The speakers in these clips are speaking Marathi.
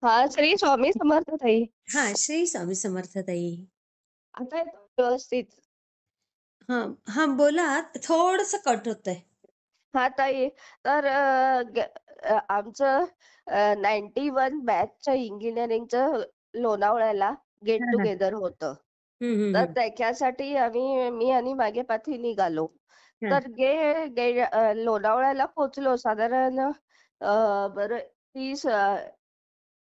हा, श्री स्वामी समर्थ ताई. हां, श्री स्वामी समर्थ ताई. आता येतो व्यवस्थित. हां, हां, बोला. थोडंसं कट होतंय. हा ताई, तर आमचं 91 बॅचचं इंजिनिअरिंगचं लोणावळ्याला गेट हां, हां. टुगेदर होतं. हं, हं, तर हं. त्याच्यासाठी मी आणि माझे पती निघालो. हां. तर लोणावळ्याला पोहोचलो साधारण बरं 30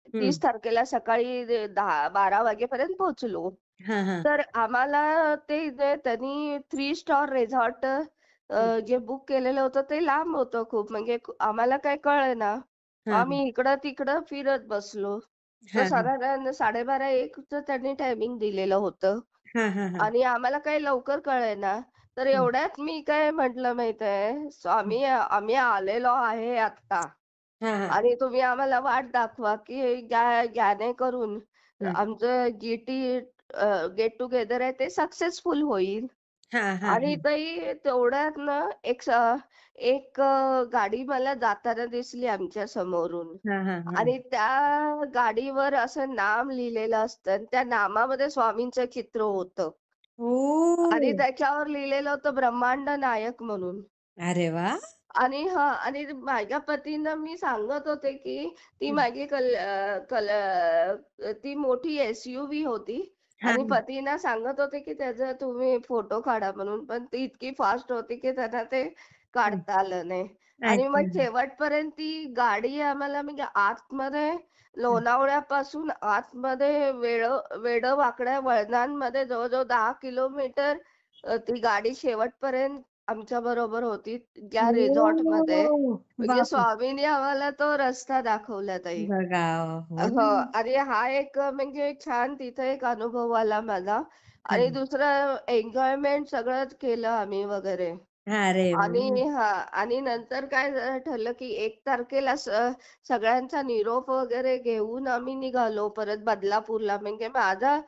हं. 30 तारखेला सकाळी 10-12 वाजेपर्यंत पोहोचलो. हां, हां. तर आम्हाला ते जे त्यांनी 3 स्टार रिसॉर्ट हं. जे बुक केलेलं होतं ते लांब होतं खूप म्हणजे आम्हाला काही कळेना. हां, हां. आम्ही इकडं-तिकडं फिरत बसलो. तर हां, हां. साधारण 12:30-1चं त्यांनी टायमिंग दिलेलं होतं हां, हां, हां. आणि आम्हाला काही लवकर कळेना. तर हं, एवढ्यात मी काय म्हटलं माहीत हं. स्वामी आम्ही आलेलो आहे आत्ता. हां, हां. आणि तुम्ही आम्हाला वाट दाखवा, की जेणेकरून हं. आमचं गेट टुगेदर आहे ते सक्सेसफुल होईल. हां, हां, आणि हां. ताई तेवढ्यात ना एक गाडी मला जाताना दिसली आमच्या समोरून हां, हां, हां. आणि त्या गाडीवर असं नाम लिहिलेलं असतं आणि त्या नामामध्ये स्वामींचं चित्र होतं आणि ओह! त्याच्यावर लिहिलेलं होतं ब्रह्मांड नायक म्हणून. अरे वाह! आणि माझ्या पतींना मी सांगत होते, की ती हं. माझी ती मोठी एस-यू-व्ही होती आणि हां. पतींना सांगत होते, की त्याचा तुम्ही फोटो काढा म्हणून. पण ती इतकी फास्ट होती, की त्यांना ते हं. काढता आलं नाही. आणि अच्छा. मग शेवटपर्यंत ती गाडी आम्हाला म्हणजे आतमध्ये हं. लोणावळ्यापासून आतमध्ये वेडं-वाकड्या वळणांमध्ये जवळ-जवळ 10 किलोमीटर ती गाडी शेवटपर्यंत आमच्या बरोबर होती त्या रिसॉर्टमध्ये. ओह! म्हणजे बापरे! स्वामींनी आम्हाला तो रस्ता दाखवला ताई. बघा हो हो. ना. आणि हा एक म्हणजे छान तिथे एक अनुभव आला मला. आणि हं. दुसरं एन्जॉयमेंट सगळंच केलं आम्ही वगैरे. अरे वाह! आणि हां. आणि नंतर काय ठरलं, की 1 तारखेला सगळ्यांचा निरोप वगैरे घेऊन आम्ही निघालो परत बदलापूरला. म्हणजे माझा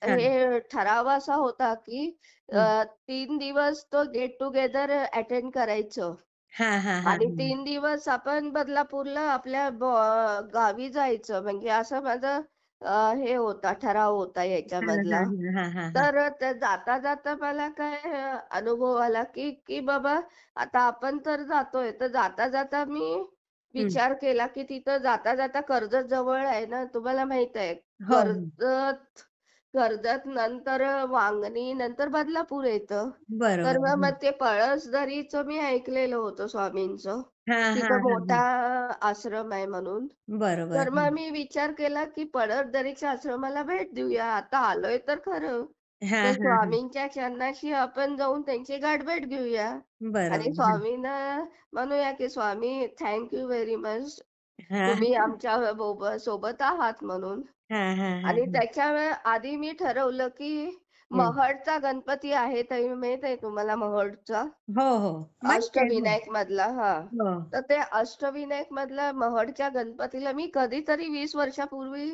हां. हे ठराव असा होता, की हं. 3 दिवस तो गेट टुगेदर अटेंड करायचं हां, हां, हां, आणि हां. 3 दिवस आपण बदलापूरला आपल्या गावी जायचं. म्हणजे असं माझं हे होता ठराव होता हां, याच्यामधला. हां, हां, हां, हां, हां. तर त्या जाता-जाता मला काय अनुभव आला, की बाबा आता आपण तर जातोय, तर जाता-जाता मी हं. विचार केला, की तिथं जाता-जाता कर्जत जवळ आहे ना, तुम्हाला माहीत आहे. हो, हो. कर्जत कर्जत नंतर वांगणी नंतर बदलापूर येतं. तर बरोबर. मग हं. मग ते पळसदरीचं मी ऐकलेलं होतं स्वामींचं. हां, हां, तिथं हां, मोठा हां. आश्रम आहे म्हणून. बरोबर. तर मग हं. मी विचार केला, की पळसदरीच्या आश्रमाला भेट देऊया. आता आलोय तर खरं. हां, तर हां, हां. स्वामींच्या चरणाशी आपण जाऊन त्यांची गाठभेट घेऊया आणि बरोबर. हं. स्वामींना म्हणूया, की "स्वामी थँक यू व्हेरी मच. हां, तुम्ही आमच्या सोबत आहात म्हणून." हां, हां, हां, आणि हां. त्याच्या आधी मी ठरवलं, की हं. महडचा गणपती आहे ताई माहीत आहे तुम्हाला महडचा? हो, हो. माहिती आहे. हो. अष्टविनायक मधला हां. हो. तर ते अष्टविनायक मधल्या महडच्या गणपतीला मी कधीतरी 20 वर्षापूर्वी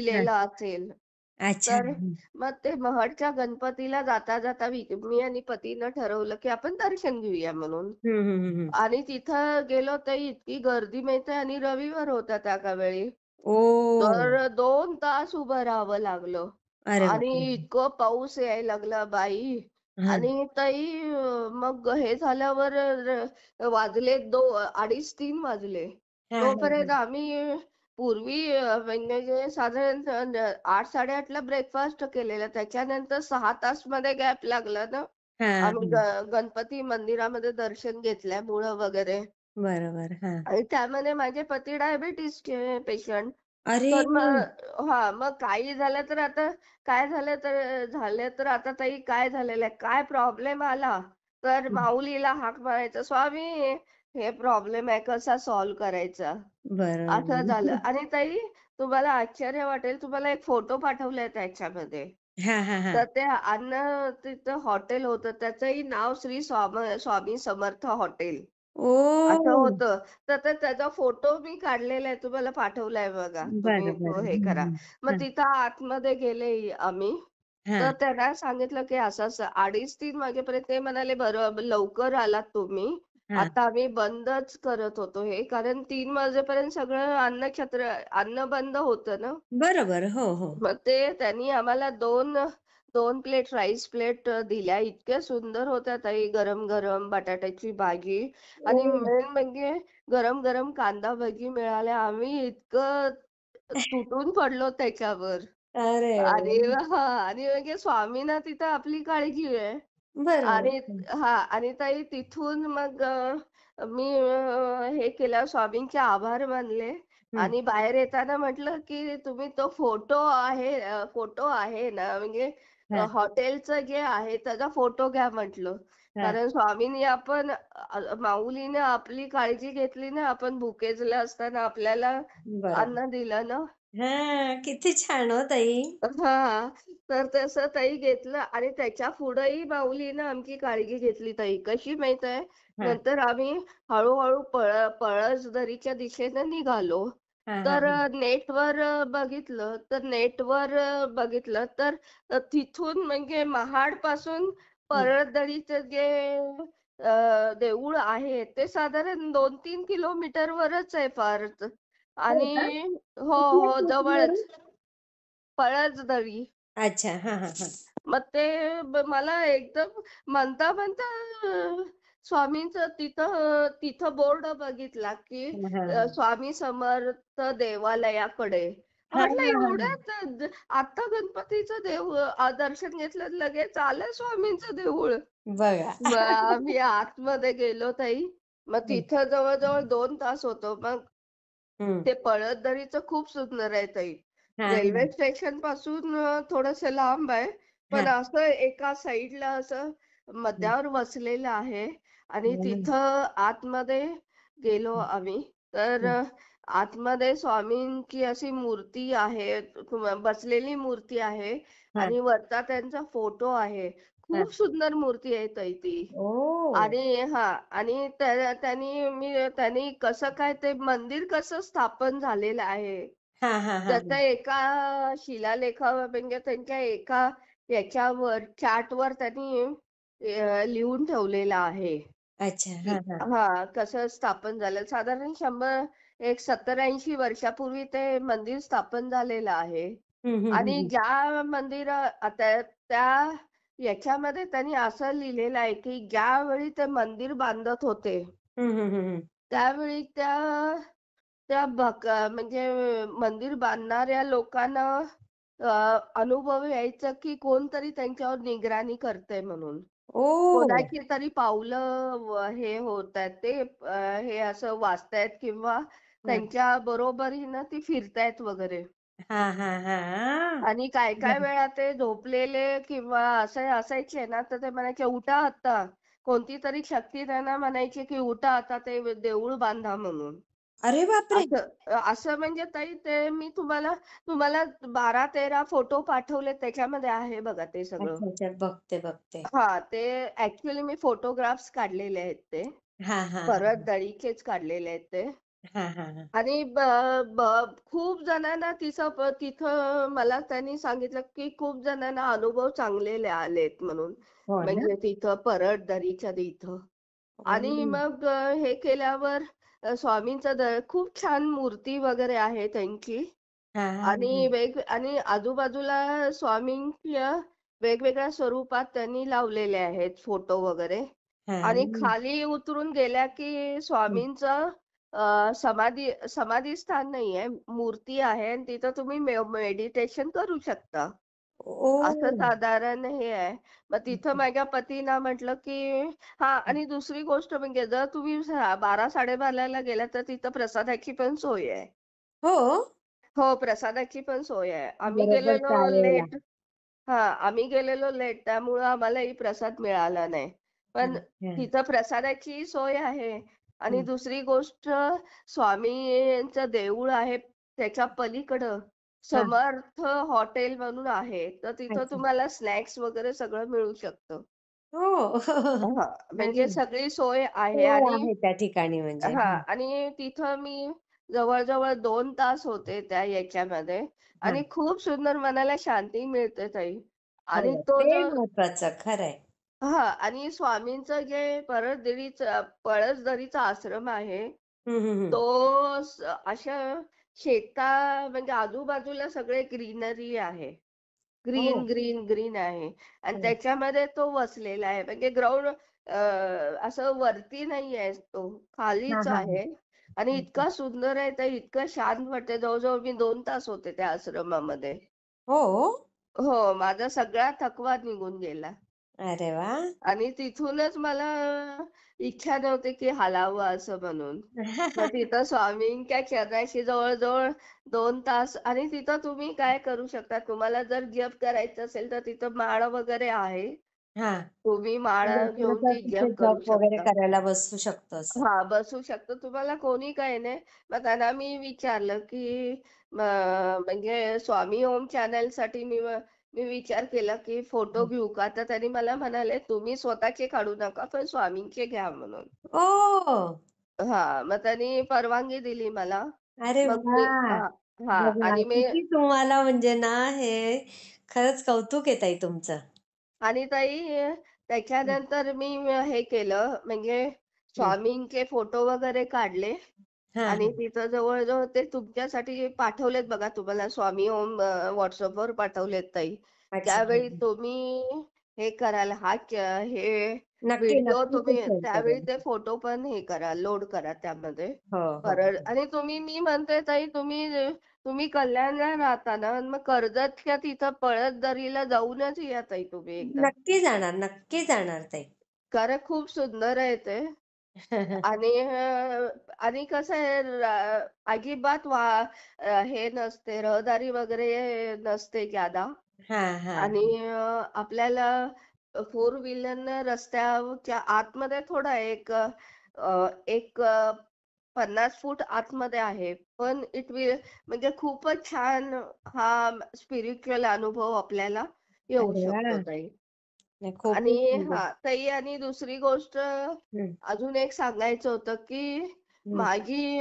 हां. दिलेला असेल. अच्छा. तर हं. मग ते महडच्या गणपतीला जाता-जाता मी आणि पतीनं ठरवलं, की आपण दर्शन घेऊया म्हणून. हं, हं, हं, हं. आणि तिथं गेलो तर इतकी गर्दी माहिती आहे आणि रविवार होता त्या वेळी. ओह! तर 2 तास उभं राहावं लागलं अरे आणि बापरे! इतकं पाऊस यायला लागला बाई. हां. आणि ताई मग हे झाल्यावर वाजले 2:30-3 वाजले. हां, हां, तोपर्यंत हां. आम्ही पूर्वी म्हणजे साधारण 8-8:30ला ब्रेकफास्ट केलेला. त्याच्यानंतर 6 तासमध्ये गॅप लागला ना. हां, आम्ही हं. गणपती मंदिरामध्ये दर्शन घेतल्यामुळं वगैरे. बरोबर. हां. आणि त्यामध्ये माझे पती डायबिटीजचे पेशंट. अरे! तर मग हां, मग काही झालं तर आता झालं तर आता ताई काय झालेलं आहे, काय प्रॉब्लेम आला, तर हं. माऊलीला हाक मारायचं, "स्वामी, हे प्रॉब्लेम आहे, कसा सॉल्व्ह करायचा?" असं झालं. बरोबर. आणि ताई तुम्हाला आश्चर्य वाटेल, तुम्हाला एक फोटो पाठवलाय त्याच्यामध्ये. हां, हां, हां. तर ते तिथं हॉटेल होतं, त्याचंही नाव श्री स्वामी समर्थ हॉटेल. असं ओह! होतं. तर त्याचा फोटो मी काढलेला आहे. तुम्हाला पाठवलाय बघा. तुम्ही बरं, तो बरं. हे हं, करा. हं. मग हां, तिथं आतमध्ये गेले आम्ही. तर हां. त्यांना सांगितलं, की असं-असं 2:30-3 वाजेपर्यंत ते म्हणाले, "बरं लवकर आलात तुम्ही. हां. आता आम्ही बंदच करत होतो हे, कारण 3 वाजेपर्यंत सगळं अन्न बंद होतं ना. बरोबर. हो, हो. मग ते त्यांनी आम्हाला दोन दोन प्लेट राईस प्लेट दिल्या. इतक्या सुंदर होत्या ताई, गरम गरम बटाट्याची भाजी आणि ओह! मेन म्हणजे गरम गरम कांदा भजी मिळाल्या. आम्ही इतकं तुटून पडलो त्याच्यावर. अरे आणि वाह! हां, आणि म्हणजे स्वामींना तिथं आपली काळजी आहे. बरोबर. आणि हं, हां, आणि ताई तिथून मग मी हे केलं, स्वामींचे आभार मानले हं. आणि बाहेर येताना म्हटलं, की तुम्ही तो फोटो आहे ना, म्हणजे हां, हॉटेलचं जे आहे त्याचा फोटो घ्या म्हटलं. हां. कारण स्वामींनी माऊलीने आपली काळजी घेतली ना, आपण भुकेलेले असताना आपल्याला बरोबर. अन्न दिलं ना. हां, किती छान हो ताई. हां. तर तसं ताई घेतलं आणि त्याच्या पुढेही माऊलीनं आमची काळजी घेतली ताई. कशी माहीत आहे? हां, नंतर आम्ही हळू-हळू पळसदरीच्या दिशेनं निघालो. हां, हां, तर हां. नेटवर बघितलं तर तिथून म्हणजे महाडपासून हं. पळसदरीचं जे देऊळ आहे ते साधारण 2-3 किलोमीटरवरच आहे फार. हो का? आणि हो, कुठल्या हो, स्टेशनवरून? जवळच. पळसदरी. अच्छा. हां, हां, हां. मग ते मला एकदम म्हणता-म्हणता स्वामींचं तिथं बोर्ड बघितला, की हां, हां. स्वामी समर्थ देवालयाकडे. हां, म्हटलं हां, हां, हां. एवढ्यात आता गणपतीचं दर्शन घेतलं, लगेच आलं स्वामींचं देऊळ. बघा. मग आम्ही आतमध्ये गेलो ताई. मग हं, तिथं जवळ-जवळ 2 तास होतो. मग हं. ते पळसदरीचं खूप सुंदर आहे ताई. हां, रेल्वे हां. स्टेशन पासून थोडंसं लांब आहे. पण हां. असं एका साइडला असं हं, मध्यावर वसलेलं आहे आणि हं, तिथं आतमध्ये गेलो हं, आम्ही. तर हं. आतमध्ये स्वामींची अशी मूर्ती आहे, बसलेली मूर्ती आहे हां, आणि वरचा त्यांचा फोटो आहे. हां. खूप सुंदर मूर्ती आहे ताई ती. ओह! आणि हां, आणि त्यांनी कसं काय ते मंदिर कसं स्थापन झालेलं आहे, हां, हां, हां, त्याच्या हां. एका शिलालेखावर म्हणजे त्यांच्या एका याच्यावर चार्टवर त्यांनी लिहून ठेवलेलं आहे, अच्छा. की हां, हां. हां, कसं स्थापन झालं. साधारण 70 वर्षापूर्वी ते मंदिर स्थापन झालेलं आहे. हं, हं, हं, आणि हं. ज्या त्या याच्यामध्ये त्यांनी असं लिहिलेलं आहे, की ज्यावेळी ते मंदिर बांधत होते, हं, हं, हं, हं. त्यावेळी त्या त्या म्हणजे मंदिर बांधणाऱ्या लोकांना अनुभव यायचा, की कोणतरी त्यांच्यावर निगराणी करतंय म्हणून. ओह! कोणाची तरी पावलं हे होत आहेत, ते हे असं वाचतायत किंवा हं. त्यांच्या बरोबरीनं ती फिरतायत वगैरे. हां, हां, हां. आणि काय-काय बरं. वेळा ते झोपलेले किंवा असे असायचे ना, तर ते म्हणायचे, "उठा आता." कोणतीतरी शक्ती त्यांना म्हणायची, की "उठा आता, ते देऊळ बांधा" म्हणून. अरे बापरे! असं म्हणजे ताई, ते मी तुम्हाला तुम्हाला 12-13 फोटो पाठवले, त्याच्यामध्ये आहे बघा ते सगळं. अच्छा, अच्छा. बघते, बघते. हां, ते ॲक्चुअली मी फोटोग्राफ्स काढलेले आहेत ते. हां, हां, हां, परत हां. दळीचेच काढलेले आहेत ते. हां, हां, हां. आणि ब खूप जणांना तिथं मला त्यांनी सांगितलं, की खूप जणांना अनुभव चांगले आलेत म्हणून. हो ना? म्हणजे तिथं परत दरीच्या तिथं. आणि ओह! मग हे केल्यावर स्वामींचं खूप छान मूर्ती वगैरे आहे त्यांची. हां, हां, हां. आणि आजूबाजूला स्वामींच्या वेगवेगळ्या स्वरूपात त्यांनी लावलेले आहेत फोटो वगैरे. आणि हां. खाली उतरून गेल्या की हं. स्वामींचं समाधी स्थान नाहीये, मूर्ती आहे आणि तिथं तुम्ही मेडिटेशन करू शकता. असं ओह! साधारण हे आहे. मग तिथं माझ्या पतीला म्हटलं, की हां, आणि दुसरी गोष्ट म्हणजे जर तुम्ही 12-12:30ला गेलात तर तिथं प्रसादाची पण सोय आहे. हो? हो, प्रसादाची पण सोय आहे. बरोबर त्यावेळेला. आम्ही गेलेलो लेट, त्यामुळं आम्हालाही प्रसाद मिळाला नाही. पण अच्छा. तिथं प्रसादाची सोय आहे. आणि हं. दुसरी गोष्ट, स्वामींचं देऊळ आहे त्याच्या पलीकडं हां. समर्थ हॉटेल म्हणून आहे. तर तिथं अच्छा. तुम्हाला स्नॅक्स वगैरे सगळं मिळू शकतं. हो. हां, म्हणजे चांगलं. सगळी सोय आहे. सोय आहे त्या ठिकाणी म्हणजे. हं. आणि तिथं मी जवळ-जवळ 2 तास होते त्या याच्यामध्ये आणि हां. खूप सुंदर मनाला शांती मिळते ताई. हो. आणि तो ते जो महत्वाचं. खरंय. हां आणि स्वामींचं जे पळसदरीचा आश्रम आहे, हं, हं, हं. तो अशा म्हणजे आजूबाजूला सगळे ग्रीनरी आहे. ग्रीन, हो. ग्रीन, ग्रीन आहे आणि हं. त्याच्यामध्ये तो वसलेला आहे. म्हणजे ग्राउंड असं वरती नाहीये तो, हां, खालीच हां, हां. आहे आणि हं, हं. इतका सुंदर आहे, तर इतकं शांत वाटतं. जवळ-जवळ मी 2 तास होते त्या आश्रमामध्ये. हो? हो, माझा सगळा थकवा निघून गेला. अरे वाह! आणि तिथूनच मला इच्छा नव्हती की हलावं असं म्हणून. मग तिथं स्वामींच्या चरणाशी जवळ-जवळ 2 तास आणि तिथं तुम्ही काय करू शकता, तुम्हाला जर जप करायचं असेल, तर तिथं माळ वगैरे आहे. हां. तुम्ही माळ म्हणजे आपण घेऊन असं ती तिथे जप करू जॉब वगैरे शकता. करायला बसू शकतो असं. हां, बसू शकतो. तुम्हाला कोणी काही नाही. मग त्यांना मी विचारलं, की म्हणजे स्वामी ओम चॅनलसाठी मी विचार केला, की फोटो हं. घेऊ का? तर त्यांनी मला म्हणाले, "तुम्ही स्वतःचे काढू नका, पण स्वामींचे घ्या" म्हणून. ओह! हां, मग त्यांनी परवानगी दिली मला. अरे मग मी वाह! हां, हां बघा आणि मी किती तुम्हाला म्हणजे ना हे खरंच कौतुक आहे ताई तुमचं. आणि ताई हं, त्याच्यानंतर मी हे केलं म्हणजे हं. स्वामींचे फोटो वगैरे काढले हां, आणि हां. तिथं जवळ-जवळ ते तुमच्यासाठी पाठवलेत बघा तुम्हाला स्वामी ओम WhatsAppवर पाठवलेत ताई. अच्छा. हं, त्यावेळी हं. तुम्ही हे कराल हे नक्की, व्हिडिओ नक्की ते तुम्ही शेअर त्यावेळी करेन. ते फोटो पण हे करा, लोड करा त्यामध्ये. हो, हो, परत हो. आणि मी म्हणते ताई तुम्ही कल्याणला राहता ना, मग कर्जतच्या तिथं पळसदरीला जाऊनच या ताई तुम्ही एकदा. नक्की जाणार, नक्की जाणार ताई. कारण खूप सुंदर आहे ते आणि आणि कसं आहे अजिबात हे नसते, रहदारी वगैरे नसते जादा हां, हां. आणि आपल्याला फोर व्हीलरनं रस्त्याच्या आतमध्ये थोडा एक 50 फूट आतमध्ये आहे. पण म्हणजे खूपच छान हा स्पिरिच्युअल अनुभव आपल्याला येऊ अरे शकतो वाह! ताई. नाही खूपच आणि सुंदर. ताई आणि दुसरी गोष्ट हं, अजून एक सांगायचं होतं, की हं, माझी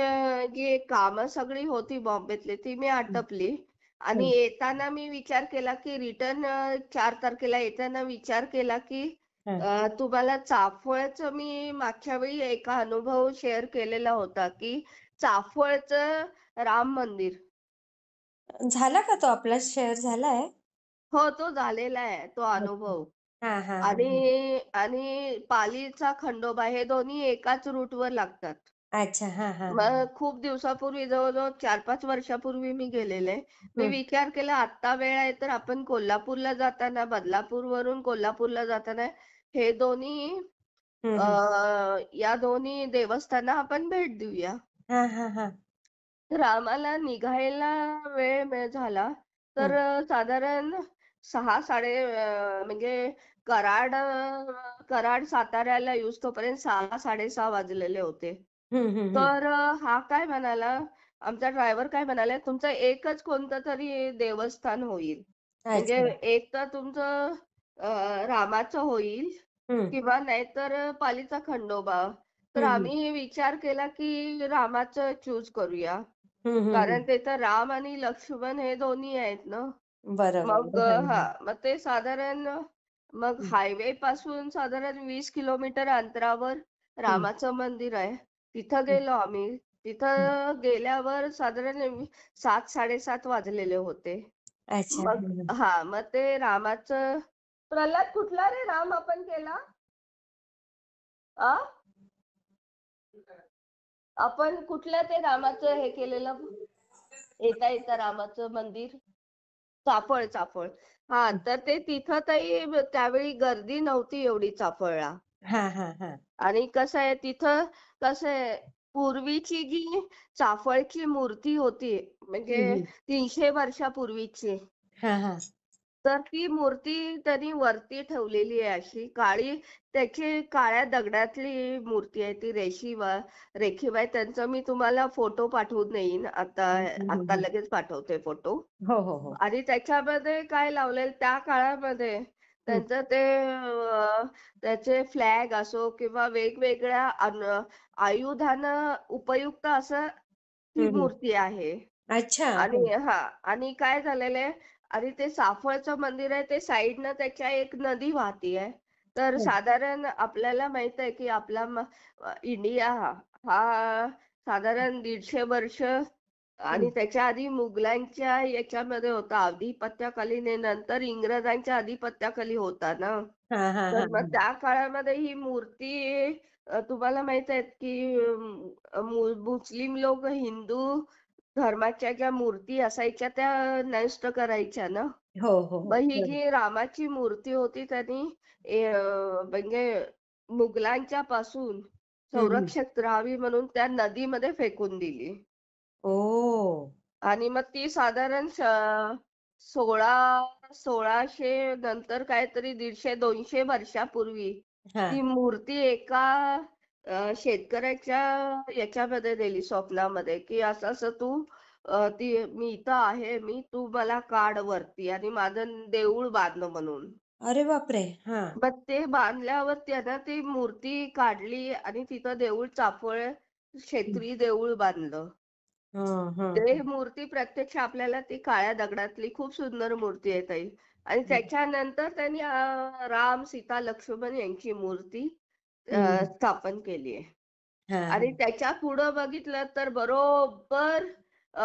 जी कामं सगळी होती बॉम्बेतली ती मी हं, आटपली आणि हं, येताना मी विचार केला, की रिटर्न 4 तारखेला येताना विचार केला, की हं. तुम्हाला चाफळचं मी मागच्या वेळी एका अनुभव शेअर केलेला होता, की चाफळचं राम मंदिर झाला का तो आपला शेअर झालाय? हो, तो झालेला आहे तो अच्छा. अनुभव. हां, हां, हां, हां. आणि आणि पालीचा खंडोबा हे दोन्ही एकाच रूटवर लागतात. अच्छा. हां, हां, हां. मग खूप दिवसापूर्वी जवळ-जवळ 4-5 वर्षापूर्वी मी गेलेले. मी हं, विचार केला आत्ता वेळ आहे तर आपण कोल्हापूरला जाताना बदलापूरवरून कोल्हापूरला जाताना हे दोन्ही हं, अ, हं. या दोन्ही देवस्थाना आपण भेट देऊया. हां, हां, हां. तर आम्हाला निघायला झाला तर हं, साधारण 6 म्हणजे कराड साताऱ्याला येऊस्तोपर्यंत 6-6:30 वाजलेले होते. हं, हं, हं. तर हा काय म्हणाला, आमचा ड्रायव्हर काय म्हणाला, "तुमचं एकच कोणतं तरी देवस्थान होईल. म्हणजे अच्छा. एक तर तुमचं अ, रामाचं होईल हं, किंवा नाहीतर पालीचा खंडोबा." तर हं, हं. आम्ही विचार केला, की रामाचं चूज करूया. हं, हं, कारण हं. तिथं राम आणि लक्ष्मण हे दोन्ही आहेत ना. बरोबर. मग हां, हां. मग ते साधारण मग हं, हायवे पासून साधारण 20 किलोमीटर अंतरावर हं, रामाचं मंदिर आहे. तिथं हं, गेलो आम्ही. हं. तिथं गेल्यावर साधारण 7-7:30 वाजलेले होते. अच्छा. मग हं, हं. मग ते रामाचं प्रल्हाद कुठला रे राम आपण केला? आ? आपण कुठल्या ते रामाचं हे केलेलं येता येता रामाचं मंदिर? चाफळ. हां, हं. तर ते तिथं त्यावेळी गर्दी नव्हती एवढी चाफळला. हां, हां, हां. आणि कसं आहे, पूर्वीची जी चाफळची मूर्ती होती, हं, म्हणजे हं. 300 वर्षापूर्वीची, हां, हां. तर ती मूर्ती त्यांनी वरती ठेवलेली आहे अशी त्याची काळ्या दगडातली मूर्ती आहे ती रेखीव आहे. त्यांचा मी तुम्हाला फोटो पाठवून देईन. हं, हं, हं, आता हं. लगेच पाठवते फोटो. हो, हो, हो. आणि त्याच्यामध्ये काय लावलेलं त्या काळामध्ये हं, त्यांचं त्याचे फ्लॅग असो किंवा वेगवेगळ्या आयुधानं उपयुक्त असं ती हं, हं. मूर्ती आहे. अच्छा. आणि हं. आणि काय झालेलं आहे आणि ते साफळचं मंदिर आहे ते साइडनं त्याच्या एक नदी वाहतीये. तर हं, साधारण आपल्याला माहित आहे की आपला इंडिया हा साधारण 150 वर्ष हं. आणि त्याच्या आधी मुघलांच्या याच्यामध्ये होता अधिपत्याखाली नंतर इंग्रजांच्या अधिपत्याखाली होता ना. हां, हां, तर हां, मग हां. त्या काळामध्ये ही मूर्ती तुम्हाला माहित आहे की मुस्लिम लोक हिंदू धर्माच्या ज्या मूर्ती असायच्या त्या नष्ट करायच्या ना. हो, हो, मग हो. ही बरोबर. जी रामाची मूर्ती होती त्यांनी म्हणजे मुघलांच्या पासून हं, हं. संरक्षित राहावी म्हणून त्या नदीमध्ये फेकून दिली. ओह! आणि मग ती साधारण 1600 नंतर काहीतरी 150-200 वर्षापूर्वी हां. ती मूर्ती एका शेतकऱ्याच्या याच्यामध्ये दिली स्वप्नामध्ये की असं असं तू ती मी इथं आहे मी तू मला काढ वरती आणि माझं देऊळ बांध म्हणून. अरे बापरे! हां. मग ते बांधल्यावर त्यानं ती मूर्ती काढली आणि तिथं देऊळ चाफळ हं. क्षेत्री देऊळ बांधलं. हं, हं, ते हं. मूर्ती प्रत्यक्ष आपल्याला ती काळ्या दगडातली खूप सुंदर मूर्ती आहे ताई. आणि हं. त्याच्यानंतर त्यांनी राम, सीता, लक्ष्मण यांची मूर्ती हं. स्थापन केली आहे. हां, आणि हां. त्याच्या पुढं बघितलं तर बरोबर अ,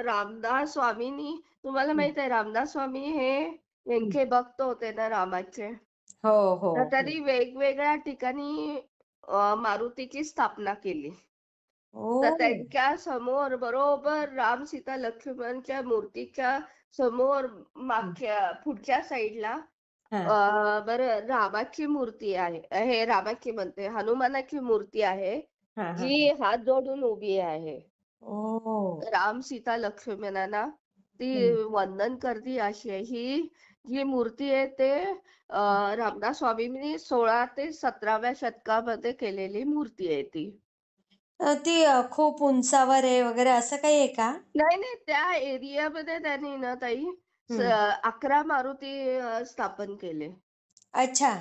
रामदास स्वामींनी तुम्हाला हं. माहित आहे रामदास स्वामी हे हं. यांचे भक्त होते ना रामाचे. हो, हो, तर हो. त्यांनी वेगवेगळ्या ठिकाणी मारुतीची स्थापना केली. तर ओह! त्यांच्या समोर बरोबर राम, सीता, लक्ष्मणच्या मूर्तीच्या समोर हं. मागच्या पुढच्या साईडला हां. बरं रामाची मूर्ती आहे. हे रामाची म्हणते, हनुमानाची मूर्ती आहे, हां, हां, जी हां. हात जोडून उभी आहे. ओह! राम, सीता, लक्ष्मणांना ती हं. वंदन करते अशी आहे. ही जी मूर्ती आहे ते रामदास स्वामींनी 16 ते 17व्या शतकामध्ये केलेली मूर्ती आहे ती. ती खूप उंचावर आहे वगैरे असं काही आहे का? नाही, नाही. त्या एरियामध्ये त्यांनी ना ताई हं. 11 मारुती स्थापन केले. अच्छा.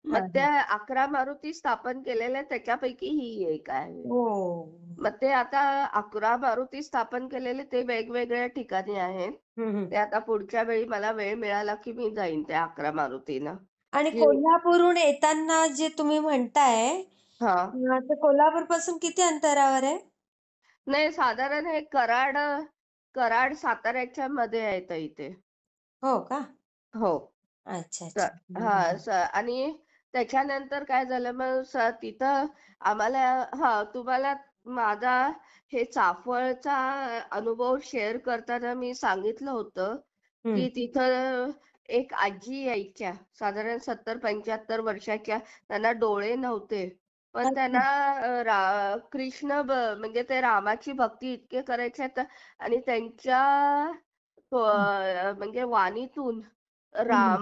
मग हां, हां. त्या 11 मारुती स्थापन केलेल्या त्याच्यापैकी ही एक आहे. ओह! मग ते आता 11 मारुती स्थापन केलेले ते वेगवेगळ्या ठिकाणी आहेत. हं, हं. ते आता पुढच्या वेळी मला वेळ मिळाला की मी जाईन त्या 11 मारुतीला. आणि जी कोल्हापूरहून येताना जे तुम्ही म्हणताय, हां. ते कोल्हापूरपासून किती अंतरावर आहे? नाही साधारण हे कराड कराड साताऱ्याच्या मध्ये आहे ताई ते. हो का? हो. अच्छा, तर अच्छा. हं, हं, हां, हं. आणि त्याच्यानंतर काय झालं मग तिथं आम्हाला तुम्हाला माझा हे चाफळचा अनुभव शेअर करताना मी सांगितलं होतं, हं. की तिथं एक आजी यायच्या साधारण 70-75 वर्षाच्या. त्यांना डोळे नव्हते. पण अच्छा. त्यांना कृष्ण म्हणजे ते रामाची भक्ती इतके करायचे आणि त्यांच्या हं. म्हणजे वाणीतून हं, हं.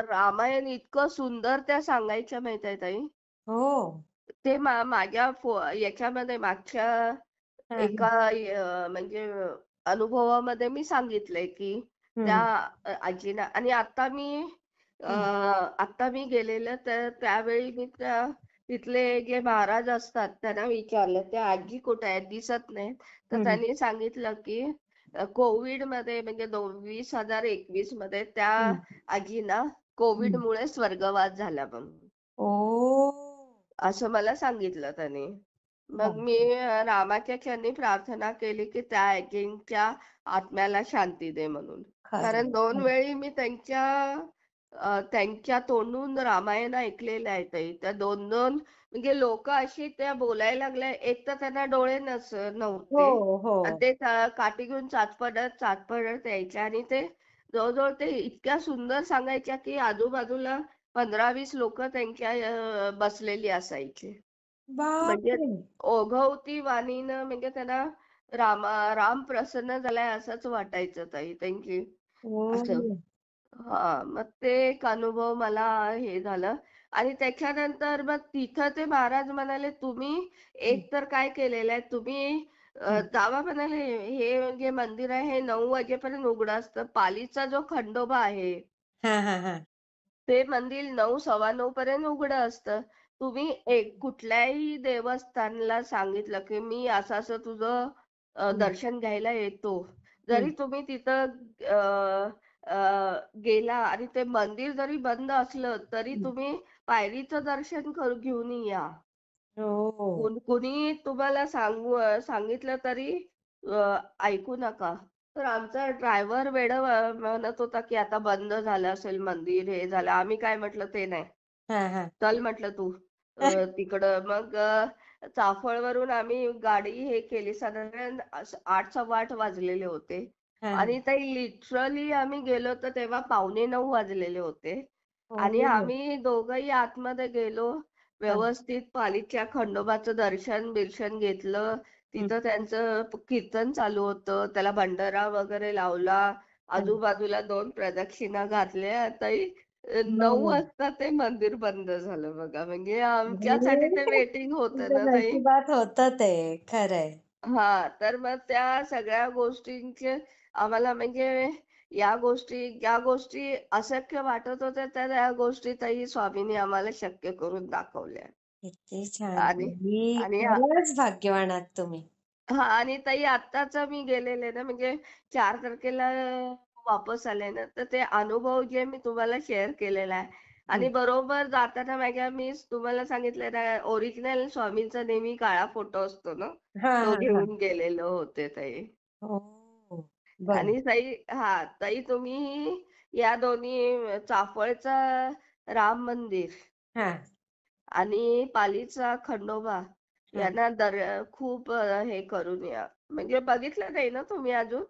रामायण इतकं सुंदर त्या सांगायच्या माहिती आहे ताई. हो. ते माझ्या याच्यामध्ये मागच्या हां, एका हां. म्हणजे अनुभवामध्ये मी सांगितलंय की त्या हं, आजीला आणि हं, आता मी गेलेलं तर त्यावेळी मी त्या तिथले जे महाराज असतात त्यांना विचारलं त्या आजी कुठे आहेत दिसत नाही. तर हं, हं, त्यांनी सांगितलं की कोविड मध्ये म्हणजे 2021 मध्ये त्या हं, आजीना हं. कोविडमुळे स्वर्गवास झाला म्हणून. ओह! असं मला सांगितलं त्याने. मग मी बापरे! रामाच्या चरणी प्रार्थना केली, की त्या आजींच्या आत्म्याला शांती दे म्हणून. खरं, कारण 2 खरं. वेळी मी त्यांच्या तोंडून रामायण ऐकलेलं आहे ताई. त्या 2-2 म्हणजे लोकं अशी त्या बोलायला लागल्या, एक तर त्यांना डोळे हो, नव्हते हो. आणि ते काठी घेऊन चाचपडत यायच्या आणि ते जवळ ते इतक्या सुंदर सांगायच्या, की आजूबाजूला 15-20 लोकं त्यांच्या बसलेली असायची. म्हणजे बापरे! ओघवती वाणीनं म्हणजे त्यांना राम प्रसन्न झालाय असंच वाटायचं ताई त्यांची असं. ओह! हां, मग ते एक अनुभव मला हे झालं आणि त्याच्यानंतर मग तिथं ते महाराज म्हणाले, "तुम्ही हं, एक तर काय केलेलं आहे, तुम्ही हं. जावा म्हणाले, हे जे मंदिर आहे हे 9 वाजेपर्यंत उघडं असतं. पालीचा जो खंडोबा आहे, हां, हां, हां. ते मंदिर 9, 9:15 पर्यंत उघडं असतं. तुम्ही एक कुठल्याही देवस्थानला सांगितलं, की मी असं-असं तुझं हं, दर्शन घ्यायला येतो. जरी हं, तुम्ही तिथं अ, गेला आणि ते मंदिर जरी बंद असलं तरी हं. तुम्ही पायरीचं दर्शन घेऊन या. हो. कुणी तुम्हाला सांगितलं तरी ऐकू नका. तर आमचा ड्रायव्हर वेडं म्हणत होता, की आता बंद झालं असेल मंदिर, हे झालं. आम्ही काय म्हटलं ते नाही. हां, हां. चल म्हटलं तू तिकडं. मग चाफळवरून आम्ही गाडी हे केली. साधारण 8 सव्वा 8 वाजलेले होते. हां, आणि हां. ते लिटरली आम्ही गेलो तर तेव्हा 8:45 वाजलेले होते. आणि हो. आम्ही दोघंही आतमध्ये गेलो. हां. व्यवस्थित पालीच्या खंडोबाचं दर्शन-बिर्शन घेतलं. हं. तिथं त्यांचं कीर्तन चालू होतं. त्याला भंडारा वगैरे लावला. हां. आजूबाजूला 2 प्रदक्षिणा घातल्या. तरी 9 मग वाजता ते मंदिर बंद झालं बघा. म्हणजे आमच्यासाठी ते अरे! वेटिंग होतं तुमच्या ना ताई. नशिबात होतं ते. खरंय. हां, तर मग त्या सगळ्या गोष्टींचे आम्हाला म्हणजे या गोष्टी अशक्य वाटत होत्या, तर या गोष्टी ताई स्वामींनी आम्हाला शक्य करून दाखवल्या. किती छान. आणि तुम्ही आणि खरंच भाग्यवान आहात तुम्ही. हां, आणि ताई आत्ताच मी गेलेले ना, म्हणजे 4 तारखेला वापस आले ना, तर ते अनुभव जे मी तुम्हाला शेअर केलेला आहे. हं. आणि बरोबर जाताना माझ्या मी तुम्हाला सांगितलं ना, ओरिजिनल स्वामींचा नेहमी काळा फोटो असतो ना, हां, तो हां, हां. घेऊन गेलेलो होते ताई. हो. बरं. आणि ताई हां, ताई तुम्ही या दोन्ही चाफळचं राम मंदिर हां, आणि पालीचा खंडोबा हां. यांना खूप हे करून या. म्हणजे बघितलं नाही ना तुम्ही अजून?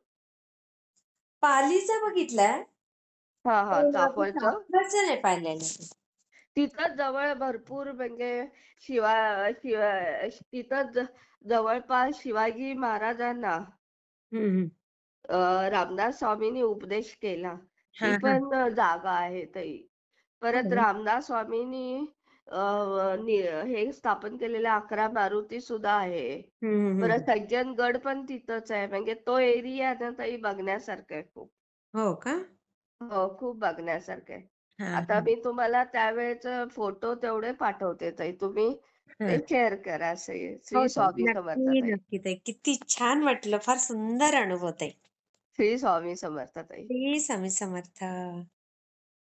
पालीचा बघितलाय, हां, हां. पण आपण चाफळचं. चाफाचं नाही पाहिलेलं. तिथं जवळ भरपूर म्हणजे शिवा शिवा तिथं जवळपास शिवाजी महाराजांना हं, हं. रामदास स्वामींनी उपदेश केला. ती हां, हां. पण जागा आहे ताई. परत हो. रामदास स्वामींनी हे स्थापन केलेल्या 11 मारुती सुद्धा आहे. हं, हं, परत हं. सज्जनगड पण तिथंच आहे. म्हणजे तो एरिया ना ताई बघण्यासारखा आहे खूप. हो का? हो, खूप बघण्यासारखं आहे. हां, आता हां. मी तुम्हाला त्यावेळेचे फोटो तेवढे पाठवते ताई. तुम्ही ते हां. शेअर करा असे. हो श्री ताई. स्वामी समर्थ नक्की, ताई. नक्की ताई. किती छान वाटलं. फार सुंदर अनुभव ताई. श्री स्वामी समर्थ ताई. श्री स्वामी समर्थ.